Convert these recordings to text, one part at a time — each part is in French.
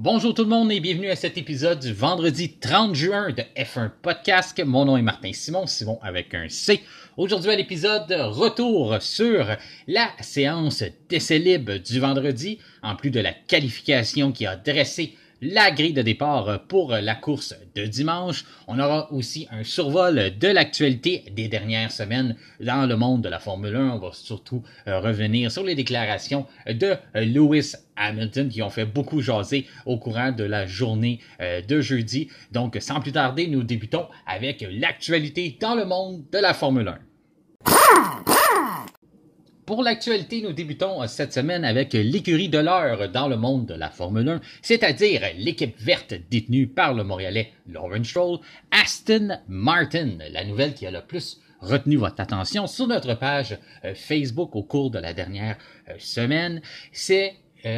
Bonjour tout le monde et bienvenue à cet épisode du vendredi 30 juin de F1 Podcast. Mon nom est Martin Simon, Simon avec un C. Aujourd'hui à l'épisode, retour sur la séance d'essai libre du vendredi, en plus de la qualification qui a dressé la grille de départ pour la course de dimanche. On aura aussi un survol de l'actualité des dernières semaines dans le monde de la Formule 1. On va surtout revenir sur les déclarations de Lewis Hamilton qui ont fait beaucoup jaser au courant de la journée de jeudi. Donc, sans plus tarder, nous débutons avec l'actualité dans le monde de la Formule 1. Pour l'actualité, nous débutons cette semaine avec l'écurie de l'heure dans le monde de la Formule 1, c'est-à-dire l'équipe verte détenue par le Montréalais Lawrence Stroll, Aston Martin. La nouvelle qui a le plus retenu votre attention sur notre page Facebook au cours de la dernière semaine, c'est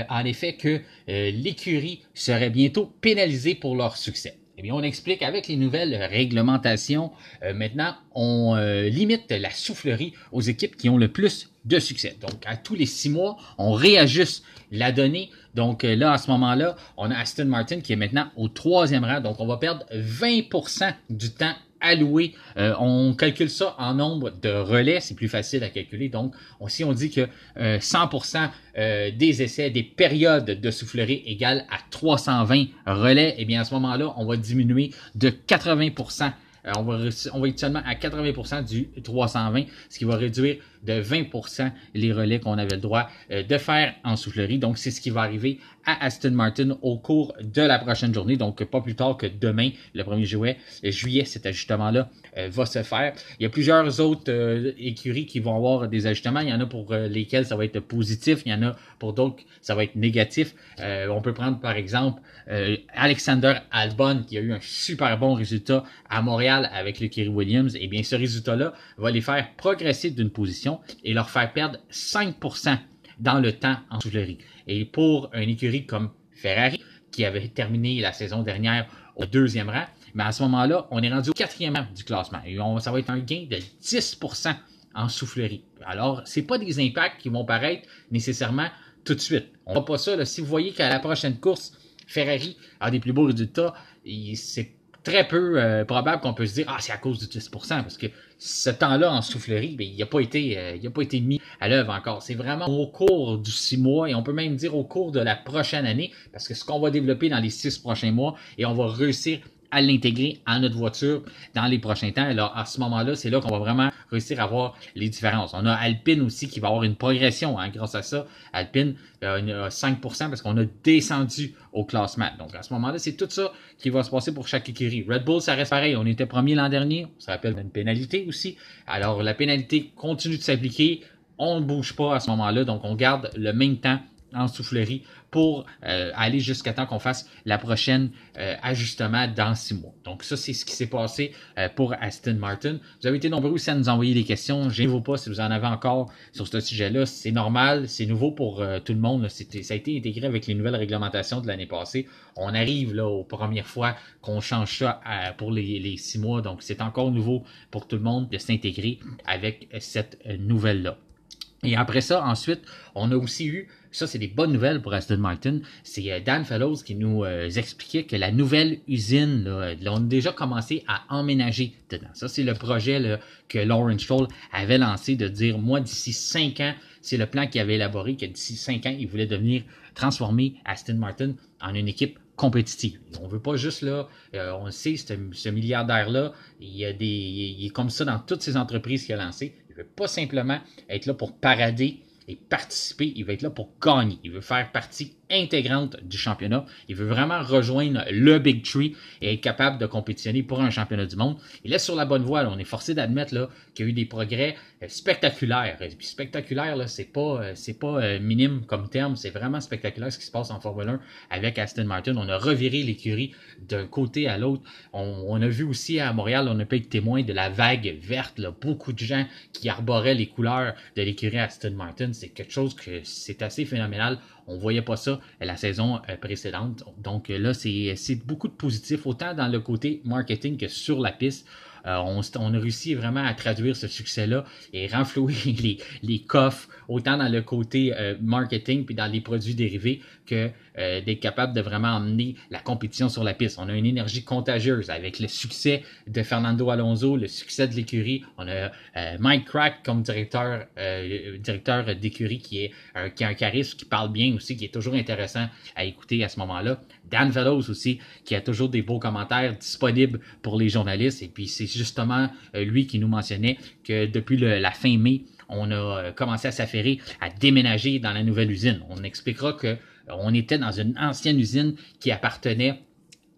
en effet que l'écurie serait bientôt pénalisée pour leur succès. Eh bien, on explique avec les nouvelles réglementations, maintenant, on limite la soufflerie aux équipes qui ont le plus de succès. Donc, à tous les 6 mois, on réajuste la donnée. Donc là, à ce moment-là, on a Aston Martin qui est maintenant au 3e rang. Donc, on va perdre 20% du temps alloué. On calcule ça en nombre de relais. C'est plus facile à calculer. Donc, si on dit que 100% des essais, des périodes de soufflerie égale à 320 relais, eh bien, à ce moment-là, on va diminuer de 80%. On va être seulement à 80% du 320, ce qui va réduire de 20% les relais qu'on avait le droit de faire en soufflerie. Donc, c'est ce qui va arriver à Aston Martin au cours de la prochaine journée. Donc, pas plus tard que demain, le 1er juillet, cet ajustement-là va se faire. Il y a plusieurs autres écuries qui vont avoir des ajustements. Il y en a pour lesquels ça va être positif. Il y en a pour d'autres, ça va être négatif. On peut prendre, par exemple, Alexander Albon, qui a eu un super bon résultat à Montréal avec l'écurie Williams. Eh bien, ce résultat-là va les faire progresser d'une position et leur faire perdre 5% dans le temps en soufflerie. Et pour une écurie comme Ferrari, qui avait terminé la saison dernière au 2e rang, mais à ce moment-là, on est rendu au 4e rang du classement. Et ça va être un gain de 10% en soufflerie. Alors, c'est pas des impacts qui vont paraître nécessairement tout de suite. On ne voit pas ça. Là. Si vous voyez qu'à la prochaine course, Ferrari a des plus beaux résultats, c'est très peu probable qu'on peut se dire « Ah, c'est à cause du 10%, parce que ce temps-là en soufflerie, il n'a pas été mis à l'œuvre encore. C'est vraiment au cours du 6 mois, et on peut même dire au cours de la prochaine année, parce que ce qu'on va développer dans les 6 prochains mois, et on va réussir à l'intégrer à notre voiture dans les prochains temps. Alors, à ce moment-là, c'est là qu'on va vraiment réussir à voir les différences. On a Alpine aussi qui va avoir une progression grâce à ça. Alpine a 5% parce qu'on a descendu au classement. Donc, à ce moment-là, c'est tout ça qui va se passer pour chaque écurie. Red Bull, ça reste pareil. On était premier l'an dernier. On se rappelle une pénalité aussi. Alors, la pénalité continue de s'appliquer. On ne bouge pas à ce moment-là. Donc, on garde le même temps en soufflerie pour aller jusqu'à temps qu'on fasse la prochaine ajustement dans 6 mois. Donc ça, c'est ce qui s'est passé pour Aston Martin. Vous avez été nombreux aussi à nous envoyer des questions. Gênez-vous pas si vous en avez encore sur ce sujet-là. C'est normal, c'est nouveau pour tout le monde. Ça a été intégré avec les nouvelles réglementations de l'année passée. On arrive là aux premières fois qu'on change ça pour les 6 mois. Donc c'est encore nouveau pour tout le monde de s'intégrer avec cette nouvelle-là. Et après ça, ensuite, on a aussi eu, ça c'est des bonnes nouvelles pour Aston Martin, c'est Dan Fellows qui nous expliquait que la nouvelle usine, là, on a déjà commencé à emménager dedans. Ça c'est le projet là, que Lawrence Stroll avait lancé de dire, moi d'ici 5 ans, c'est le plan qu'il avait élaboré, que d'ici 5 ans, il voulait transformer Aston Martin en une équipe compétitive. On veut pas juste là, on le sait, ce milliardaire-là, il est comme ça dans toutes ces entreprises qu'il a lancées. Il ne veut pas simplement être là pour parader et participer, il veut être là pour gagner. Il veut faire partie intégrante du championnat. Il veut vraiment rejoindre le Big Three et être capable de compétitionner pour un championnat du monde. Il est sur la bonne voie. Là. On est forcé d'admettre là, qu'il y a eu des progrès spectaculaires. Et puis spectaculaire, là, c'est pas minime comme terme. C'est vraiment spectaculaire ce qui se passe en Formule 1 avec Aston Martin. On a reviré l'écurie d'un côté à l'autre. On a vu aussi à Montréal, on a pu être témoin de la vague verte. Là. Beaucoup de gens qui arboraient les couleurs de l'écurie Aston Martin. C'est quelque chose que c'est assez phénoménal. On voyait pas ça la saison précédente. Donc là, c'est beaucoup de positifs, autant dans le côté marketing que sur la piste. On a réussi vraiment à traduire ce succès-là et renflouer les coffres, autant dans le côté marketing puis dans les produits dérivés que d'être capable de vraiment emmener la compétition sur la piste. On a une énergie contagieuse avec le succès de Fernando Alonso, le succès de l'écurie. On a Mike Crack comme directeur d'écurie qui a un charisme, qui parle bien aussi, qui est toujours intéressant à écouter à ce moment-là. Dan Fellows aussi, qui a toujours des beaux commentaires disponibles pour les journalistes. Et puis c'est justement lui qui nous mentionnait que depuis la fin mai, on a commencé à s'affairer à déménager dans la nouvelle usine. On expliquera que on était dans une ancienne usine qui appartenait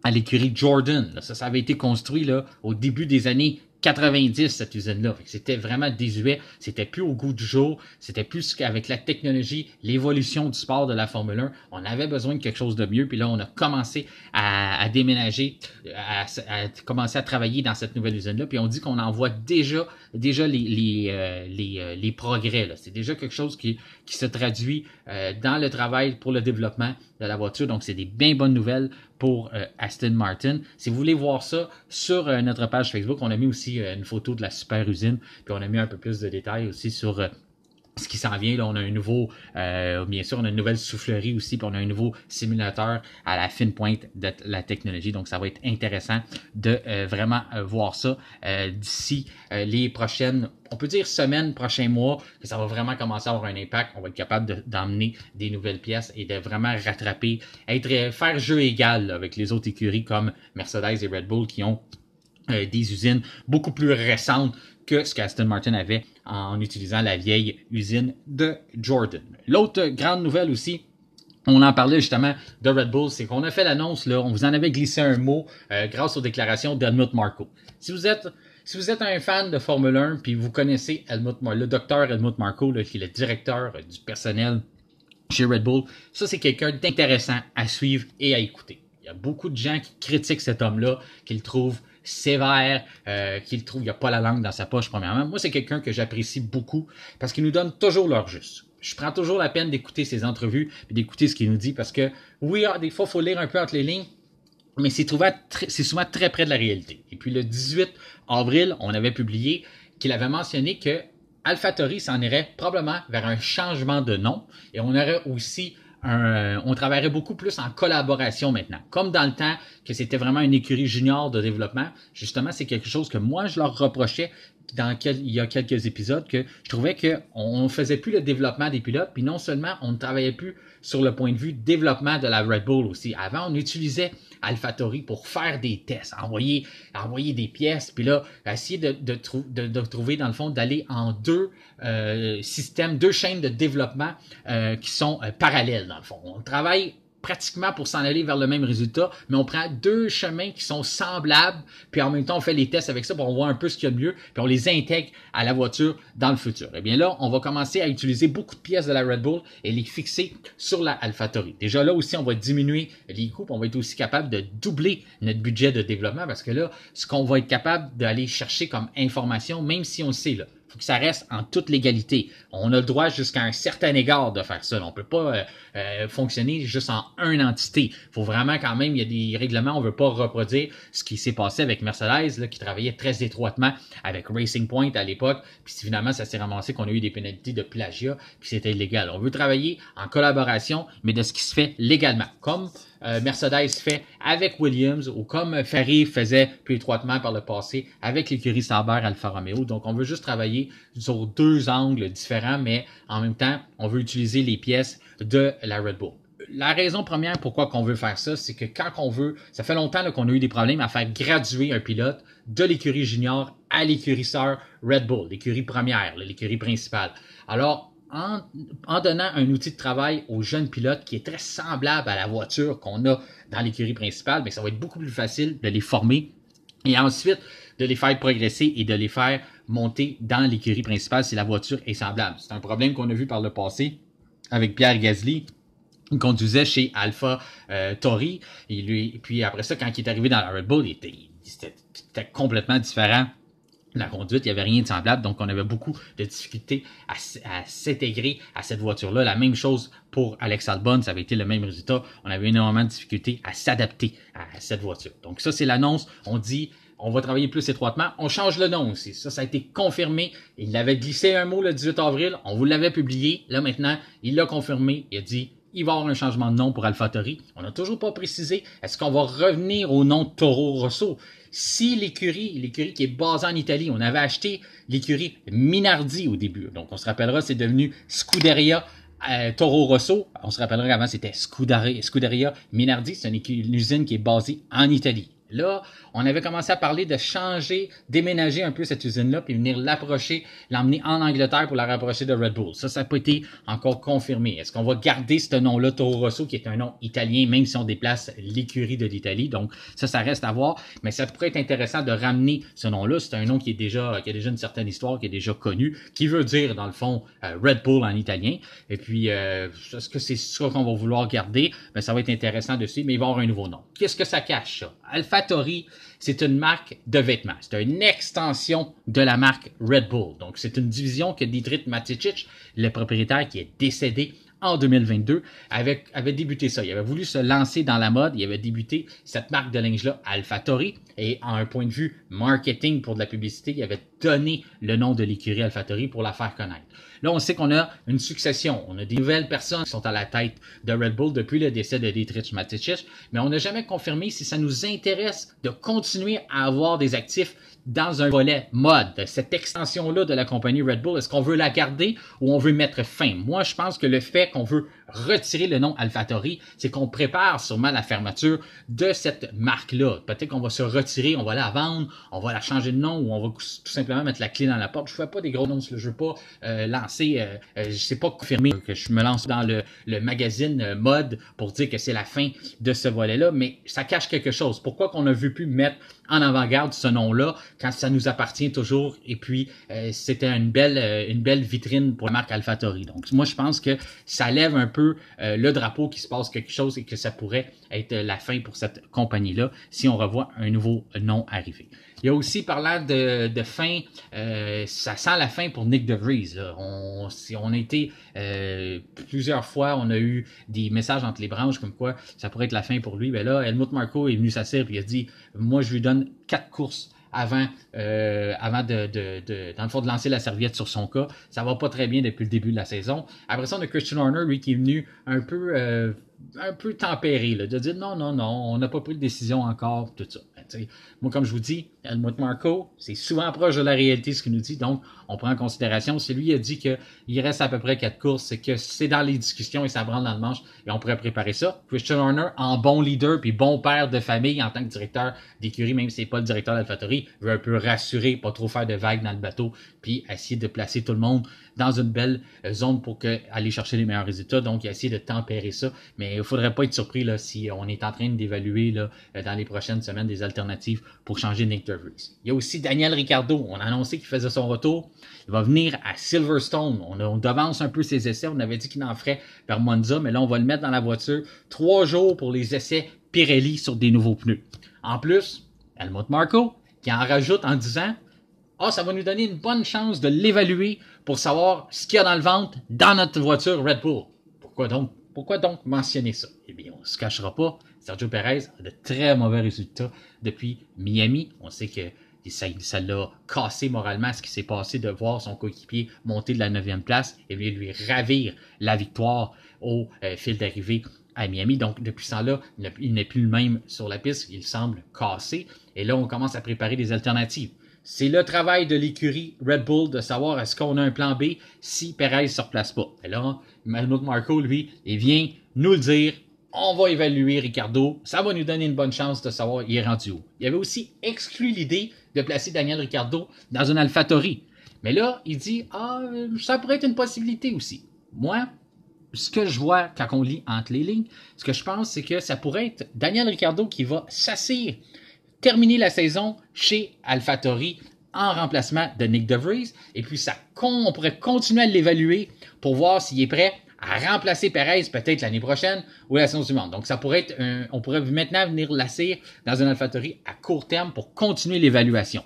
à l'écurie Jordan. Ça avait été construit là, au début des années 90, cette usine-là. C'était vraiment désuet. C'était plus au goût du jour. C'était plus qu'avec la technologie, l'évolution du sport de la Formule 1. On avait besoin de quelque chose de mieux. Puis là, on a commencé à déménager, à commencer à travailler dans cette nouvelle usine-là. Puis on dit qu'on en voit déjà les progrès. C'est déjà quelque chose qui se traduit dans le travail pour le développement de la voiture. Donc, c'est des bien bonnes nouvelles pour Aston Martin. Si vous voulez voir ça sur notre page Facebook, on a mis aussi une photo de la super usine, puis on a mis un peu plus de détails aussi sur ce qui s'en vient. Là, on a un nouveau, bien sûr, on a une nouvelle soufflerie aussi, puis on a un nouveau simulateur à la fine pointe de la technologie. Donc, ça va être intéressant de vraiment voir ça d'ici les prochaines, on peut dire semaines, prochains mois, que ça va vraiment commencer à avoir un impact. On va être capable d'emmener des nouvelles pièces et de vraiment rattraper, faire jeu égal là, avec les autres écuries comme Mercedes et Red Bull qui ont des usines beaucoup plus récentes que ce qu'Aston Martin avait en utilisant la vieille usine de Jordan. L'autre grande nouvelle aussi, on en parlait justement de Red Bull, c'est qu'on a fait l'annonce, là, on vous en avait glissé un mot grâce aux déclarations d'Helmut Marko. Si vous êtes un fan de Formule 1 puis vous connaissez le docteur Helmut Marko, là, qui est le directeur du personnel chez Red Bull, ça c'est quelqu'un d'intéressant à suivre et à écouter. Il y a beaucoup de gens qui critiquent cet homme-là, qui le trouvent sévère, qu'il trouve, il n'y a pas la langue dans sa poche, premièrement. Moi, c'est quelqu'un que j'apprécie beaucoup parce qu'il nous donne toujours l'heure juste. Je prends toujours la peine d'écouter ses entrevues et d'écouter ce qu'il nous dit parce que, oui, des fois, il faut lire un peu entre les lignes, mais c'est souvent très près de la réalité. Et puis, le 18 avril, on avait publié qu'il avait mentionné que AlphaTauri s'en irait probablement vers un changement de nom et on aurait aussi on travaillerait beaucoup plus en collaboration maintenant. Comme dans le temps que c'était vraiment une écurie junior de développement, justement, c'est quelque chose que moi, je leur reprochais il y a quelques épisodes, que je trouvais qu'on ne faisait plus le développement des pilotes, puis non seulement on ne travaillait plus sur le point de vue développement de la Red Bull aussi. Avant, on utilisait AlphaTauri pour faire des tests, envoyer des pièces, puis là, essayer de trouver, dans le fond, d'aller en deux systèmes, deux chaînes de développement qui sont parallèles, dans le fond. On travaille pratiquement pour s'en aller vers le même résultat, mais on prend deux chemins qui sont semblables, puis en même temps, on fait les tests avec ça, puis on voit un peu ce qu'il y a de mieux, puis on les intègre à la voiture dans le futur. Eh bien là, on va commencer à utiliser beaucoup de pièces de la Red Bull et les fixer sur la AlphaTauri. Déjà là aussi, on va diminuer les coûts, puis on va être aussi capable de doubler notre budget de développement, parce que là, ce qu'on va être capable d'aller chercher comme information, même si on le sait, là, il faut que ça reste en toute légalité. On a le droit jusqu'à un certain égard de faire ça. On ne peut pas fonctionner juste en une entité. Il faut vraiment quand même, il y a des règlements, on ne veut pas reproduire ce qui s'est passé avec Mercedes, là, qui travaillait très étroitement avec Racing Point à l'époque. Puis finalement, ça s'est ramassé qu'on a eu des pénalités de plagiat, puis c'était illégal. On veut travailler en collaboration, mais de ce qui se fait légalement. Comme Mercedes fait avec Williams ou comme Ferrari faisait plus étroitement par le passé avec l'écurie Sauber Alfa Romeo. Donc, on veut juste travailler sur deux angles différents, mais en même temps, on veut utiliser les pièces de la Red Bull. La raison première pourquoi qu'on veut faire ça, c'est que quand on veut, ça fait longtemps là, qu'on a eu des problèmes à faire graduer un pilote de l'écurie junior à l'écurie sœur Red Bull, l'écurie première, l'écurie principale. Alors, en donnant un outil de travail aux jeunes pilotes qui est très semblable à la voiture qu'on a dans l'écurie principale, mais ça va être beaucoup plus facile de les former et ensuite de les faire progresser et de les faire monter dans l'écurie principale si la voiture est semblable. C'est un problème qu'on a vu par le passé avec Pierre Gasly. Il conduisait chez AlphaTauri et puis après ça, quand il est arrivé dans la Red Bull, c'était complètement différent. La conduite, il n'y avait rien de semblable, donc on avait beaucoup de difficultés à s'intégrer à cette voiture-là. La même chose pour Alex Albon, ça avait été le même résultat. On avait énormément de difficultés à s'adapter à cette voiture. Donc ça, c'est l'annonce. On dit on va travailler plus étroitement. On change le nom aussi. Ça a été confirmé. Il avait glissé un mot le 18 avril. On vous l'avait publié. Là, maintenant, il l'a confirmé. Il a dit, il va y avoir un changement de nom pour AlphaTauri. On n'a toujours pas précisé. Est-ce qu'on va revenir au nom de Toro Rosso? Si l'écurie qui est basée en Italie, on avait acheté l'écurie Minardi au début. Donc, on se rappellera, c'est devenu Scuderia Toro Rosso. On se rappellera qu'avant, c'était Scuderia Minardi. C'est une usine qui est basée en Italie. Là, on avait commencé à parler de changer, déménager un peu cette usine-là, puis venir l'emmener en Angleterre pour la rapprocher de Red Bull. Ça n'a pas été encore confirmé. Est-ce qu'on va garder ce nom-là, Toro Rosso, qui est un nom italien, même si on déplace l'écurie de l'Italie? Donc, ça reste à voir. Mais ça pourrait être intéressant de ramener ce nom-là. C'est un nom qui a déjà une certaine histoire, qui est déjà connu, qui veut dire, dans le fond, Red Bull en italien. Et puis, est-ce que c'est ça qu'on va vouloir garder? Ben, ça va être intéressant dessus, mais il va y avoir un nouveau nom. Qu'est-ce que ça cache, ça? AlphaTauri, c'est une marque de vêtements. C'est une extension de la marque Red Bull. Donc, c'est une division que Dietrich Mateschitz, le propriétaire qui est décédé en 2022, avait débuté ça. Il avait voulu se lancer dans la mode. Il avait débuté cette marque de linge-là, AlphaTauri. Et en un point de vue marketing pour de la publicité, il avait donné le nom de l'écurie AlphaTauri pour la faire connaître. Là, on sait qu'on a une succession. On a des nouvelles personnes qui sont à la tête de Red Bull depuis le décès de Dietrich Mateschitz, mais on n'a jamais confirmé si ça nous intéresse de continuer à avoir des actifs dans un volet mode, cette extension-là de la compagnie Red Bull. Est-ce qu'on veut la garder ou on veut mettre fin? Moi, je pense que le fait qu'on veut retirer le nom AlphaTauri, c'est qu'on prépare sûrement la fermeture de cette marque-là. Peut-être qu'on va se retirer, on va la vendre, on va la changer de nom ou on va tout simplement mettre la clé dans la porte. Je ne fais pas des gros noms, je ne veux pas lancer, je ne sais pas confirmer que je me lance dans le magazine mode pour dire que c'est la fin de ce volet-là, mais ça cache quelque chose. Pourquoi qu'on a vu plus mettre en avant-garde ce nom-là quand ça nous appartient toujours et puis c'était une belle vitrine pour la marque AlphaTauri. Donc moi je pense que ça lève un peu le drapeau qu'il se passe quelque chose et que ça pourrait être la fin pour cette compagnie-là si on revoit un nouveau nom arriver. Il y a aussi, parlant de fin, ça sent la fin pour Nick DeVries. Là. On a été plusieurs fois, on a eu des messages entre les branches comme quoi ça pourrait être la fin pour lui. Ben là, Helmut Marko est venu s'asseoir et il a dit « Moi, je lui donne 4 courses avant dans le fond, de lancer la serviette sur son cas. Ça va pas très bien depuis le début de la saison. Après ça, on a Christian Horner, lui, qui est venu un peu tempéré, là, de dire non, on n'a pas pris de décision encore, tout ça. Moi, comme je vous dis, Helmut Marko, c'est souvent proche de la réalité ce qu'il nous dit, donc on prend en considération. Si lui a dit qu'il reste à peu près 4 courses, c'est que c'est dans les discussions et ça branle dans le manche et on pourrait préparer ça. Christian Horner, en bon leader puis bon père de famille en tant que directeur d'écurie, même si c'est pas le directeur d'AlphaTauri, veut un peu rassurer, pas trop faire de vagues dans le bateau puis essayer de placer tout le monde dans une belle zone pour aller chercher les meilleurs résultats. Donc, il a essayé de tempérer ça. Mais il ne faudrait pas être surpris là, si on est en train d'évaluer là, dans les prochaines semaines des alternatives pour changer Nick DeVries. Il y a aussi Daniel Ricciardo. On a annoncé qu'il faisait son retour. Il va venir à Silverstone. On devance un peu ses essais. On avait dit qu'il en ferait vers Monza, mais là, on va le mettre dans la voiture. 3 jours pour les essais Pirelli sur des nouveaux pneus. En plus, Helmut Marko, qui en rajoute en disant ça va nous donner une bonne chance de l'évaluer pour savoir ce qu'il y a dans le ventre dans notre voiture Red Bull. Pourquoi donc mentionner ça? Eh bien, on ne se cachera pas. Sergio Perez a de très mauvais résultats depuis Miami. On sait que ça l'a cassé moralement ce qui s'est passé de voir son coéquipier monter de la 9e place et lui ravir la victoire au fil d'arrivée à Miami. Donc, depuis ce temps-là, il n'est plus le même sur la piste. Il semble cassé. Et là, on commence à préparer des alternatives. C'est le travail de l'écurie Red Bull de savoir est-ce qu'on a un plan B si Perez ne se replace pas. Et là, Helmut Marko, lui, il vient nous le dire. On va évaluer Ricciardo. Ça va nous donner une bonne chance de savoir il est rendu où. Il avait aussi exclu l'idée de placer Daniel Ricciardo dans un AlphaTauri. Mais là, il dit ça pourrait être une possibilité aussi. Moi, ce que je vois quand on lit entre les lignes, ce que je pense, c'est que ça pourrait être Daniel Ricciardo qui va s'assire, terminer la saison chez AlphaTauri en remplacement de Nick DeVries. Et puis, on pourrait continuer à l'évaluer pour voir s'il est prêt à remplacer Perez peut-être l'année prochaine ou la saison suivante. Donc, ça pourrait être on pourrait maintenant venir l'assir dans un AlphaTauri à court terme pour continuer l'évaluation.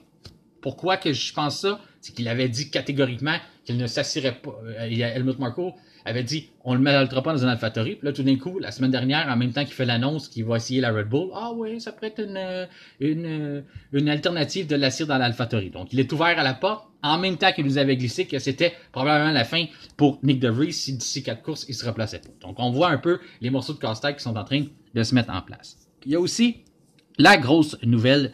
Pourquoi que je pense ça? c'est qu'il avait dit catégoriquement qu'il ne s'assirait pas. Helmut Marko avait dit on ne le mettra pas dans un AlphaTauri. Puis là, tout d'un coup, la semaine dernière, en même temps qu'il fait l'annonce qu'il va essayer la Red Bull, ah oui, ça pourrait être une alternative de l'assir dans l'AlphaTauri. Donc, il est ouvert à la porte, en même temps qu'il nous avait glissé que c'était probablement la fin pour Nick De Vries si d'ici 4 courses, il se replaçait pas. Donc, on voit un peu les morceaux de casse-tête qui sont en train de se mettre en place. Il y a aussi la grosse nouvelle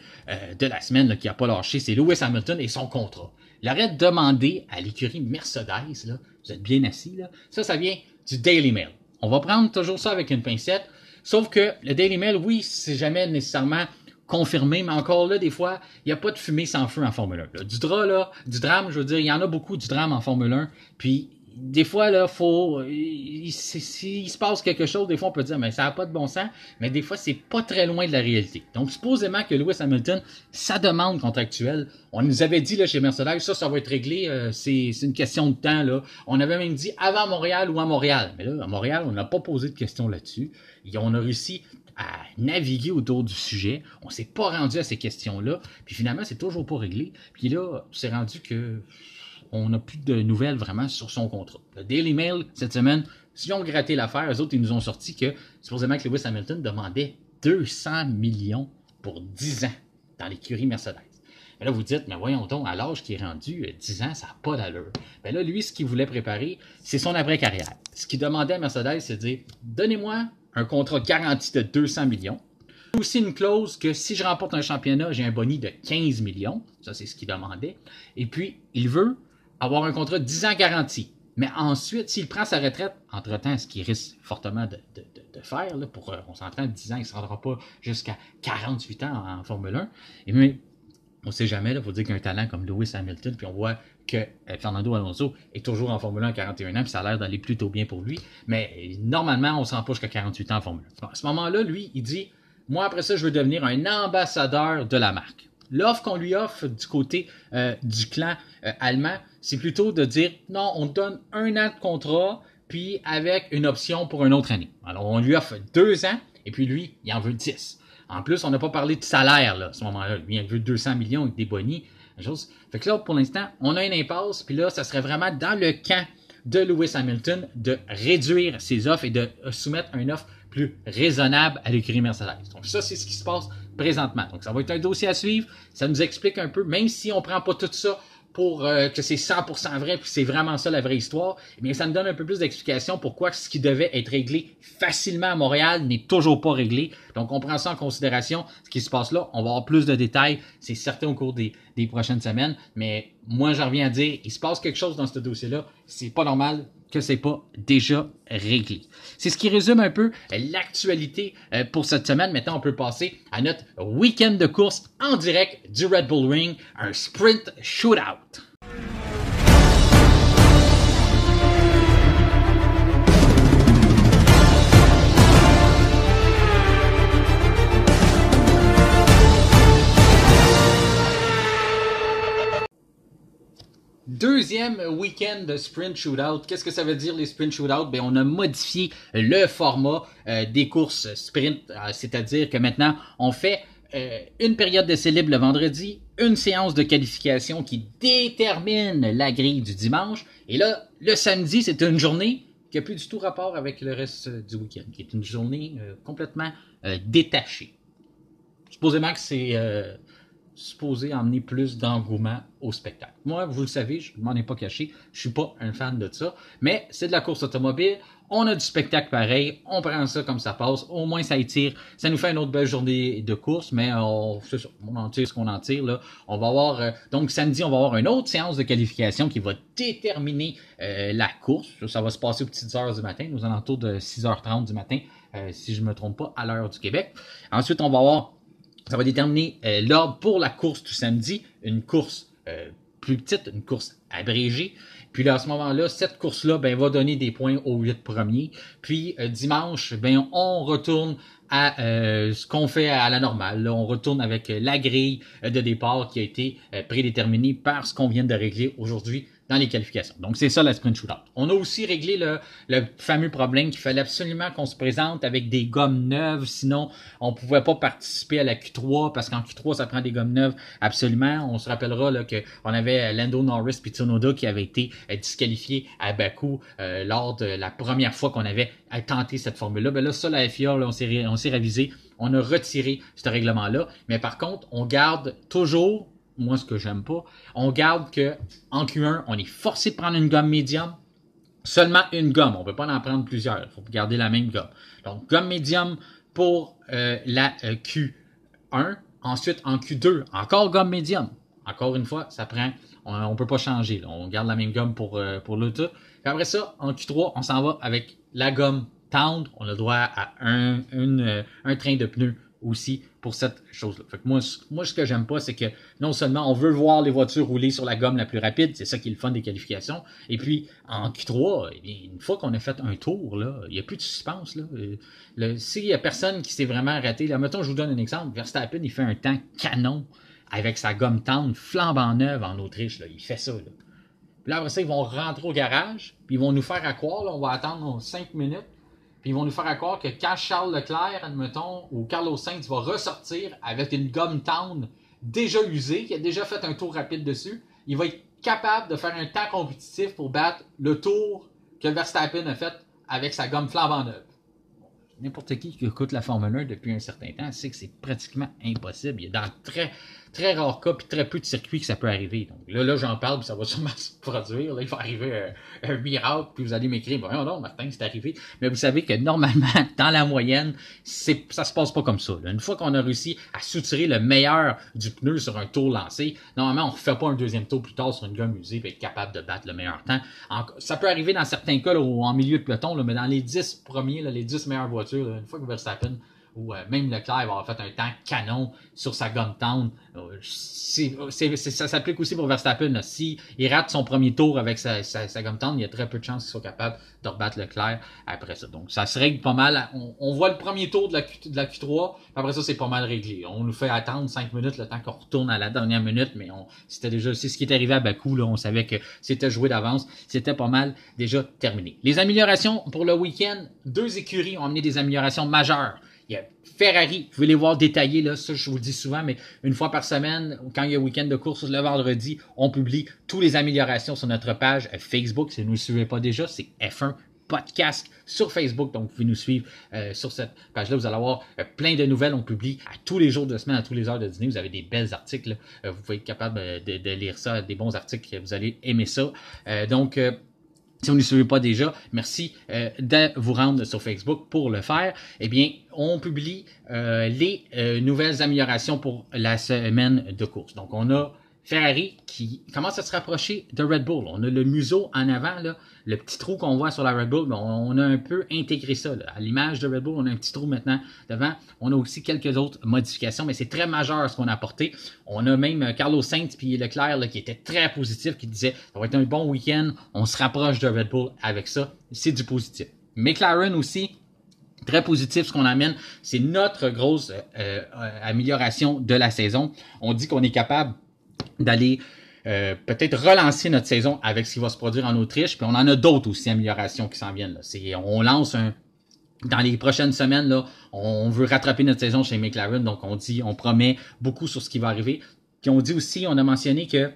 de la semaine là, qui n'a pas lâché, c'est Lewis Hamilton et son contrat. Il aurait demandé à l'écurie Mercedes, là, vous êtes bien assis, là, ça vient du Daily Mail. On va prendre toujours ça avec une pincette, sauf que le Daily Mail, oui, c'est jamais nécessairement confirmé, mais encore là, des fois, il n'y a pas de fumée sans feu en Formule 1. Là. Du drame, je veux dire, il y en a beaucoup du drame en Formule 1, puis des fois, là, s'il se passe quelque chose, des fois, on peut dire, mais ça n'a pas de bon sens, mais des fois, c'est pas très loin de la réalité. Donc, supposément que Lewis Hamilton, sa demande contractuelle, on nous avait dit, là, chez Mercedes, ça va être réglé, c'est une question de temps, là. On avait même dit avant Montréal ou à Montréal. Mais là, à Montréal, on n'a pas posé de questions là-dessus. Et on a réussi à naviguer autour du sujet. On s'est pas rendu à ces questions-là. Puis finalement, c'est toujours pas réglé. Puis là, c'est rendu que on n'a plus de nouvelles vraiment sur son contrat. Le Daily Mail, cette semaine, si on gratté l'affaire, eux autres, ils nous ont sorti que, supposément que Lewis Hamilton demandait 200 millions pour 10 ans dans l'écurie Mercedes. Mais là, vous dites, mais voyons donc, à l'âge qui est rendu, 10 ans, ça n'a pas d'allure. Mais là, lui, ce qu'il voulait préparer, c'est son après-carrière. Ce qu'il demandait à Mercedes, c'est de dire, donnez-moi un contrat garanti de 200 millions. Aussi une clause que si je remporte un championnat, j'ai un boni de 15 millions. Ça, c'est ce qu'il demandait. Et puis, il veut avoir un contrat de 10 ans garanti. Mais ensuite, s'il prend sa retraite, entre-temps, ce qu'il risque fortement de faire, là, on s'entend, 10 ans, il ne se rendra pas jusqu'à 48 ans en Formule 1. Et mais, on ne sait jamais, il faut dire qu'un talent comme Lewis Hamilton, puis on voit que Fernando Alonso est toujours en Formule 1 à 41 ans, puis ça a l'air d'aller plutôt bien pour lui. Mais normalement, on ne se rend pas jusqu'à 48 ans en Formule 1. Bon, à ce moment-là, lui, il dit, moi, après ça, je veux devenir un ambassadeur de la marque. L'offre qu'on lui offre du côté du clan allemand, c'est plutôt de dire, non, on te donne 1 an de contrat, puis avec une option pour une autre année. Alors, on lui offre 2 ans, et puis lui, il en veut 10. En plus, on n'a pas parlé de salaire là, à ce moment-là. Lui, il veut 200 millions avec des bonis. Chose. Fait que là, pour l'instant, on a une impasse, puis là, ça serait vraiment dans le camp de Lewis Hamilton de réduire ses offres et de soumettre une offre plus raisonnable à l'écurie Mercedes. Donc ça, c'est ce qui se passe présentement. Donc ça va être un dossier à suivre. Ça nous explique un peu, même si on prend pas tout ça pour que c'est 100% vrai, puis c'est vraiment ça la vraie histoire, eh bien ça nous donne un peu plus d'explication pourquoi ce qui devait être réglé facilement à Montréal n'est toujours pas réglé. Donc on prend ça en considération, ce qui se passe là. On va avoir plus de détails, c'est certain au cours des prochaines semaines, mais moi j'en reviens à dire, il se passe quelque chose dans ce dossier-là, c'est pas normal que c'est pas déjà réglé. C'est ce qui résume un peu l'actualité pour cette semaine. Maintenant, on peut passer à notre week-end de course en direct du Red Bull Ring, un sprint shootout. Deuxième week-end de sprint shootout. Qu'est-ce que ça veut dire les sprint shootout? Ben, on a modifié le format des courses sprint, c'est-à-dire que maintenant on fait une période d'essai libre le vendredi, une séance de qualification qui détermine la grille du dimanche, et là le samedi c'est une journée qui n'a plus du tout rapport avec le reste du week-end, qui est une journée complètement détachée. Supposément que c'est supposé emmener plus d'engouement au spectacle. Moi, vous le savez, je ne m'en ai pas caché, je suis pas un fan de ça, mais c'est de la course automobile, on a du spectacle pareil, on prend ça comme ça passe, au moins ça étire, ça nous fait une autre belle journée de course, mais on en tire ce qu'on en tire, là. On va avoir, donc samedi, on va avoir une autre séance de qualification qui va déterminer la course, ça va se passer aux petites heures du matin, aux alentours de 6h30 du matin, si je me trompe pas, à l'heure du Québec. Ensuite, on va avoir ça va déterminer l'ordre pour la course du samedi, une course plus petite, une course abrégée. Puis là, à ce moment-là, cette course-là va donner des points aux 8 premiers. Puis dimanche, on retourne à ce qu'on fait à la normale. Là, on retourne avec la grille de départ qui a été prédéterminée par ce qu'on vient de régler aujourd'hui dans les qualifications. Donc, c'est ça la sprint shootout. On a aussi réglé le fameux problème qu'il fallait absolument qu'on se présente avec des gommes neuves, sinon on pouvait pas participer à la Q3 parce qu'en Q3, ça prend des gommes neuves absolument. On se rappellera là, qu'on avait Lando Norris et Tsunoda qui avaient été disqualifiés à Bakou lors de la première fois qu'on avait tenté cette formule-là. Ben là, ça, la FIA, là, on s'est révisé. On a retiré ce règlement-là. Mais par contre, on garde toujours, moi, ce que j'aime pas, on garde que en Q1, on est forcé de prendre une gomme médium. Seulement une gomme. On ne peut pas en prendre plusieurs. Il faut garder la même gomme. Donc, gomme médium pour la Q1. Ensuite, en Q2, encore gomme médium. Encore une fois, ça prend... On ne peut pas changer. Là. On garde la même gomme pour l'auto. Après ça, en Q3, on s'en va avec la gomme tendre. On a droit à un train de pneus aussi pour cette chose-là. Fait que moi, ce que j'aime pas, c'est que non seulement on veut voir les voitures rouler sur la gomme la plus rapide, c'est ça qui est le fun des qualifications, et puis en Q3, eh bien, une fois qu'on a fait un tour, là, il n'y a plus de suspense. S'il y a personne qui s'est vraiment raté, là, mettons, je vous donne un exemple, Verstappen, il fait un temps canon avec sa gomme tendre flambant neuve en Autriche, là, il fait ça. Là. Puis là, après ça, ils vont rentrer au garage, puis ils vont nous faire croire, là, on va attendre 5 minutes, puis ils vont nous faire croire que quand Charles Leclerc, admettons, ou Carlos Sainz va ressortir avec une gomme tendre déjà usée, qui a déjà fait un tour rapide dessus, il va être capable de faire un temps compétitif pour battre le tour que Verstappen a fait avec sa gomme flambant neuve. N'importe qui écoute la Formule 1 depuis un certain temps sait que c'est pratiquement impossible. Il y a dans très rares cas puis très peu de circuits que ça peut arriver. Donc là j'en parle puis ça va sûrement se produire. Là, il va arriver un miracle puis vous allez m'écrire « Non, Martin, c'est arrivé. » Mais vous savez que normalement, dans la moyenne, ça se passe pas comme ça. Là. Une fois qu'on a réussi à soutirer le meilleur du pneu sur un tour lancé, normalement, on ne refait pas un deuxième tour plus tard sur une gomme usée et être capable de battre le meilleur temps. Ça peut arriver dans certains cas là, en milieu de peloton, là, mais dans les 10 premiers, là, les 10 meilleures voitures, là, une fois que Verstappen ou même Leclerc va avoir fait un temps canon sur sa gomme tendre, ça s'applique aussi pour Verstappen. S'il rate son premier tour avec sa gomme tendre, il y a très peu de chances qu'il soit capable de rebattre Leclerc après ça. Donc ça se règle pas mal. On voit le premier tour de la Q3, après ça c'est pas mal réglé. On nous fait attendre 5 minutes le temps qu'on retourne à la dernière minute, mais c'est ce qui est arrivé à Bakou, là, on savait que c'était joué d'avance, c'était pas mal déjà terminé. Les améliorations pour le week-end, 2 écuries ont amené des améliorations majeures. Il y a Ferrari, vous pouvez les voir détaillés, là, ça je vous le dis souvent, mais une fois par semaine, quand il y a un week-end de course, le vendredi, on publie toutes les améliorations sur notre page Facebook. Si vous ne nous suivez pas déjà, c'est F1 Podcast sur Facebook. Donc, vous pouvez nous suivre sur cette page-là. Vous allez avoir plein de nouvelles. On publie à tous les jours de semaine, à tous les heures de dîner. Vous avez des belles articles. Vous pouvez être capable de lire ça, des bons articles. Vous allez aimer ça. Si vous ne suivez pas déjà, merci de vous rendre sur Facebook pour le faire. Eh bien, on publie les nouvelles améliorations pour la semaine de course. Donc, on a Ferrari qui commence à se rapprocher de Red Bull. On a le museau en avant, là, le petit trou qu'on voit sur la Red Bull, mais on a un peu intégré ça. Là. À l'image de Red Bull, on a un petit trou maintenant devant. On a aussi quelques autres modifications, mais c'est très majeur ce qu'on a apporté. On a même Carlos Sainz et Leclerc là, qui étaient très positifs, qui disaient ça va être un bon week-end, on se rapproche de Red Bull avec ça. C'est du positif. McLaren aussi, très positif ce qu'on amène. C'est notre grosse amélioration de la saison. On dit qu'on est capable d'aller peut-être relancer notre saison avec ce qui va se produire en Autriche. Puis on en a d'autres aussi améliorations qui s'en viennent. Là. On lance dans les prochaines semaines, là, on veut rattraper notre saison chez McLaren. Donc on promet beaucoup sur ce qui va arriver. Puis on dit aussi, on a mentionné que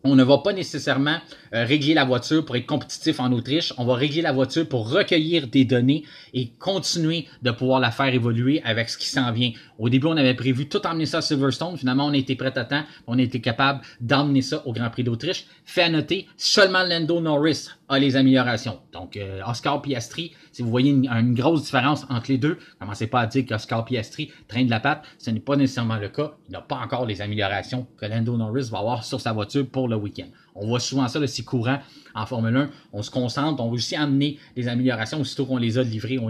on ne va pas nécessairement régler la voiture pour être compétitif en Autriche. On va régler la voiture pour recueillir des données et continuer de pouvoir la faire évoluer avec ce qui s'en vient. Au début, on avait prévu tout emmener ça à Silverstone. Finalement, on a été prêt à temps. On a été capable d'emmener ça au Grand Prix d'Autriche. Fait à noter, seulement Lando Norris a les améliorations. Donc, Oscar Piastri, si vous voyez une grosse différence entre les deux, commencez pas à dire qu'Oscar Piastri traîne de la patte. Ce n'est pas nécessairement le cas. Il n'a pas encore les améliorations que Lando Norris va avoir sur sa voiture pour le week-end. On voit souvent ça, c'est courant en Formule 1. On se concentre, on réussit à amener les améliorations. Aussitôt qu'on les a livrées, on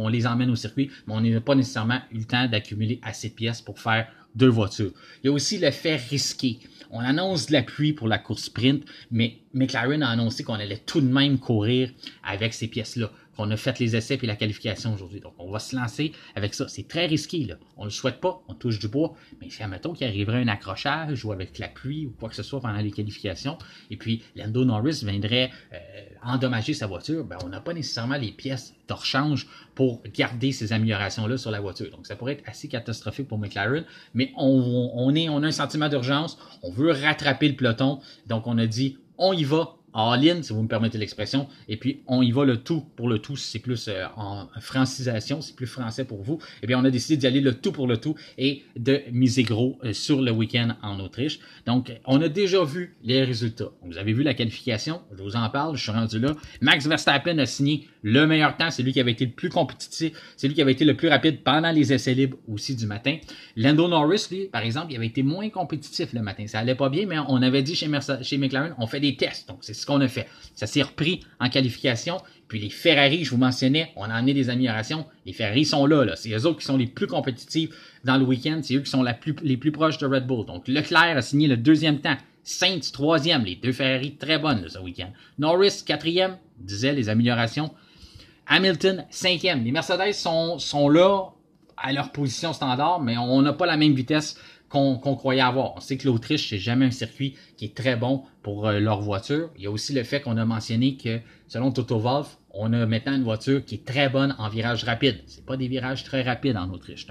les emmène au circuit, mais on n'a pas nécessairement eu le temps d'accumuler assez de pièces pour faire 2 voitures. Il y a aussi le fait risqué. On annonce de la pluie pour la course sprint, mais McLaren a annoncé qu'on allait tout de même courir avec ces pièces-là. qu'on a fait les essais et la qualification aujourd'hui. Donc, on va se lancer avec ça. C'est très risqué, là. On ne le souhaite pas, on touche du bois, mais si, admettons qu'il arriverait un accrochage ou avec la pluie ou quoi que ce soit pendant les qualifications, et puis Lando Norris viendrait endommager sa voiture, ben, on n'a pas nécessairement les pièces de rechange pour garder ces améliorations-là sur la voiture. Donc, ça pourrait être assez catastrophique pour McLaren, mais on a un sentiment d'urgence, on veut rattraper le peloton, donc on a dit, on y va, all-in, si vous me permettez l'expression, et puis on y va le tout pour le tout, c'est plus en francisation, c'est plus français pour vous, et bien on a décidé d'y aller le tout pour le tout et de miser gros sur le week-end en Autriche. Donc, on a déjà vu les résultats. Vous avez vu la qualification, je vous en parle, je suis rendu là. Max Verstappen a signé le meilleur temps, c'est lui qui avait été le plus compétitif, c'est lui qui avait été le plus rapide pendant les essais libres aussi du matin. Lando Norris, lui, par exemple, il avait été moins compétitif le matin. Ça allait pas bien, mais on avait dit chez McLaren, on fait des tests, donc c'est ce qu'on a fait. Ça s'est repris en qualification. Puis les Ferrari, je vous mentionnais, on a amené des améliorations. Les Ferrari sont là. C'est eux autres qui sont les plus compétitifs dans le week-end. C'est eux qui sont les plus proches de Red Bull. Donc Leclerc a signé le deuxième temps. Sainz, troisième. Les deux Ferrari très bonnes là, ce week-end. Norris, quatrième, disait les améliorations. Hamilton, cinquième. Les Mercedes sont là à leur position standard, mais on n'a pas la même vitesse qu'on croyait avoir. On sait que l'Autriche, c'est jamais un circuit qui est très bon pour leur voiture. Il y a aussi le fait qu'on a mentionné que, selon Toto Wolff, on a maintenant une voiture qui est très bonne en virage rapide. C'est pas des virages très rapides en Autriche.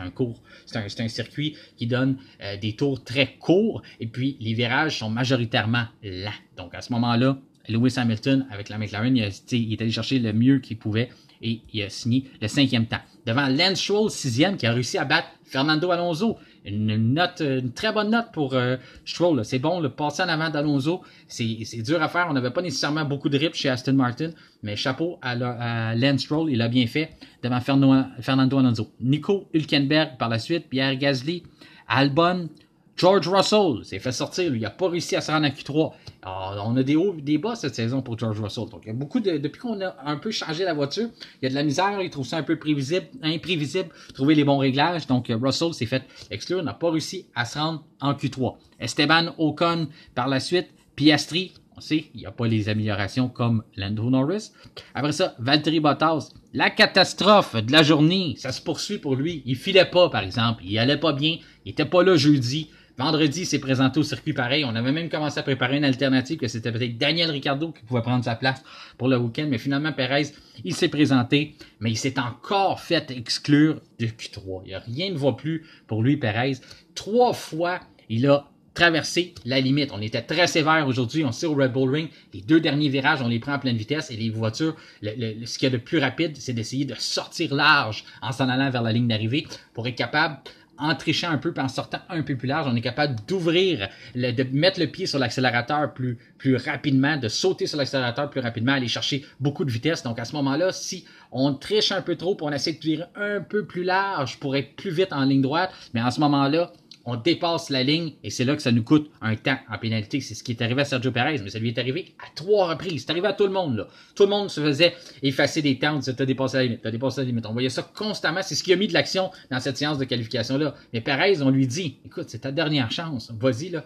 C'est un circuit qui donne des tours très courts et puis les virages sont majoritairement lents. Donc à ce moment-là, Lewis Hamilton, avec la McLaren, il est allé chercher le mieux qu'il pouvait et il a signé le cinquième temps. Devant Lance Stroll, sixième, qui a réussi à battre Fernando Alonso. Une très bonne note pour Stroll. C'est bon, le passer en avant d'Alonso, c'est dur à faire. On n'avait pas nécessairement beaucoup de rips chez Aston Martin, mais chapeau à Lance Stroll, il a bien fait devant Fernando Alonso. Nico Hülkenberg par la suite, Pierre Gasly, Albon, George Russell s'est fait sortir, lui, il n'a pas réussi à se rendre à Q3. Alors, on a des hauts et des bas cette saison pour George Russell. Donc, il y a beaucoup depuis qu'on a un peu changé la voiture, il y a de la misère, il trouve ça un peu imprévisible, trouver les bons réglages. Donc, Russell s'est fait exclure, n'a pas réussi à se rendre en Q3. Esteban Ocon par la suite, Piastri, on sait, il n'y a pas les améliorations comme Lando Norris. Après ça, Valtteri Bottas, la catastrophe de la journée, ça se poursuit pour lui. Il filait pas, par exemple, il allait pas bien, il était pas là jeudi. Vendredi, il s'est présenté au circuit pareil. On avait même commencé à préparer une alternative que c'était peut-être Daniel Ricciardo qui pouvait prendre sa place pour le week-end. Mais finalement, Perez, il s'est présenté, mais il s'est encore fait exclure de Q3. Il n'y a rien ne va plus pour lui, Perez. 3 fois, il a traversé la limite. On était très sévère aujourd'hui. On sait au Red Bull Ring, les 2 derniers virages, on les prend en pleine vitesse et les voitures, ce qu'il y a de plus rapide, c'est d'essayer de sortir large en s'en allant vers la ligne d'arrivée pour être capable, en trichant un peu puis en sortant un peu plus large, on est capable d'ouvrir, de mettre le pied sur l'accélérateur plus rapidement, de sauter sur l'accélérateur plus rapidement, aller chercher beaucoup de vitesse. Donc à ce moment-là, si on triche un peu trop puis on essaie de virer un peu plus large pour être plus vite en ligne droite, mais en ce moment-là, on dépasse la ligne et c'est là que ça nous coûte un temps en pénalité. C'est ce qui est arrivé à Sergio Perez, mais ça lui est arrivé à 3 reprises. C'est arrivé à tout le monde, là. Tout le monde se faisait effacer des temps, on disait, t'as dépassé la limite, t'as dépassé la limite. On voyait ça constamment. C'est ce qui a mis de l'action dans cette séance de qualification-là. Mais Perez, on lui dit, écoute, c'est ta dernière chance. Vas-y, là.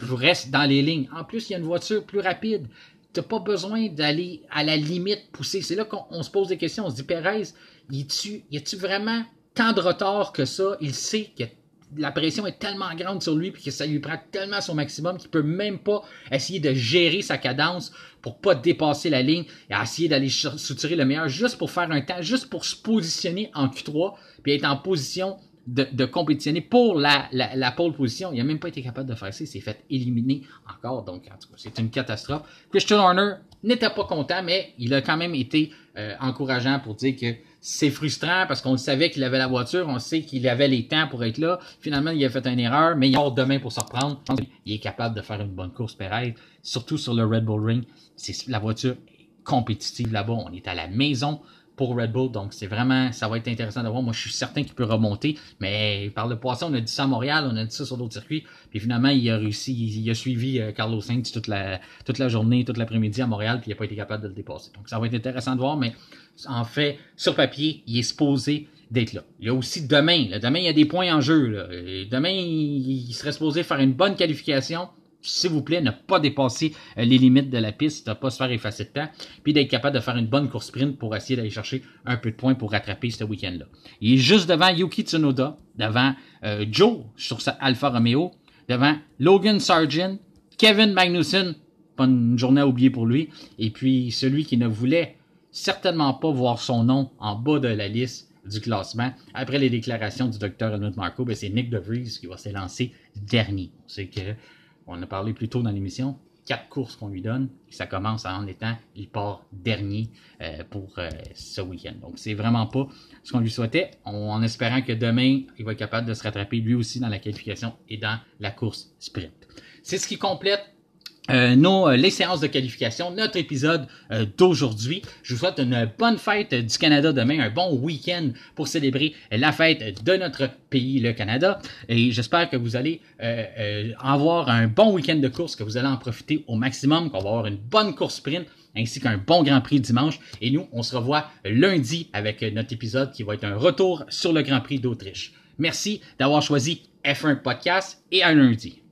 Reste dans les lignes. En plus, il y a une voiture plus rapide. T'as pas besoin d'aller à la limite pousser. C'est là qu'on se pose des questions. On se dit, Perez, y a-tu vraiment tant de retard que ça? Il sait que la pression est tellement grande sur lui puis que ça lui prend tellement son maximum qu'il peut même pas essayer de gérer sa cadence pour pas dépasser la ligne et essayer d'aller soutirer le meilleur juste pour faire un temps, juste pour se positionner en Q3 puis être en position de compétitionner pour la pole position. Il n'a même pas été capable de faire ça. Il s'est fait éliminer encore. Donc, en tout cas, c'est une catastrophe. Christian Horner n'était pas content, mais il a quand même été encourageant pour dire que c'est frustrant parce qu'on savait qu'il avait la voiture, on sait qu'il avait les temps pour être là. Finalement, il a fait une erreur, mais il a hâte demain pour se reprendre. Il est capable de faire une bonne course, Perez, surtout sur le Red Bull Ring. C'est la voiture compétitive là-bas. On est à la maison pour Red Bull, donc c'est vraiment, ça va être intéressant de voir. Moi, je suis certain qu'il peut remonter, mais par le passé, on a dit ça à Montréal, on a dit ça sur d'autres circuits, puis finalement, il a réussi, il a suivi Carlos Sainz toute la journée, toute l'après-midi à Montréal, puis il n'a pas été capable de le dépasser. Donc, ça va être intéressant de voir, mais en fait, sur papier, il est supposé d'être là. Il y a aussi demain, il y a des points en jeu, là. Et demain, il serait supposé faire une bonne qualification, s'il vous plaît, ne pas dépasser les limites de la piste, ne pas se faire effacer de temps, puis d'être capable de faire une bonne course sprint pour essayer d'aller chercher un peu de points pour rattraper ce week-end-là. Il est juste devant Yuki Tsunoda, devant Joe sur sa Alfa Romeo, devant Logan Sargent, Kevin Magnussen, pas une journée à oublier pour lui, et puis celui qui ne voulait certainement pas voir son nom en bas de la liste du classement. Après les déclarations du Dr. Helmut Marko, ben c'est Nick DeVries qui va s'élancer dernier. On sait qu'on a parlé plus tôt dans l'émission, 4 courses qu'on lui donne, et ça commence en étant, il part dernier pour ce week-end. Donc c'est vraiment pas ce qu'on lui souhaitait, en espérant que demain, il va être capable de se rattraper lui aussi dans la qualification et dans la course sprint. C'est ce qui complète les séances de qualification, notre épisode d'aujourd'hui. Je vous souhaite une bonne fête du Canada demain, un bon week-end pour célébrer la fête de notre pays, le Canada. Et j'espère que vous allez avoir un bon week-end de course, que vous allez en profiter au maximum, qu'on va avoir une bonne course sprint, ainsi qu'un bon Grand Prix dimanche. Et nous, on se revoit lundi avec notre épisode qui va être un retour sur le Grand Prix d'Autriche. Merci d'avoir choisi F1 Podcast et à lundi.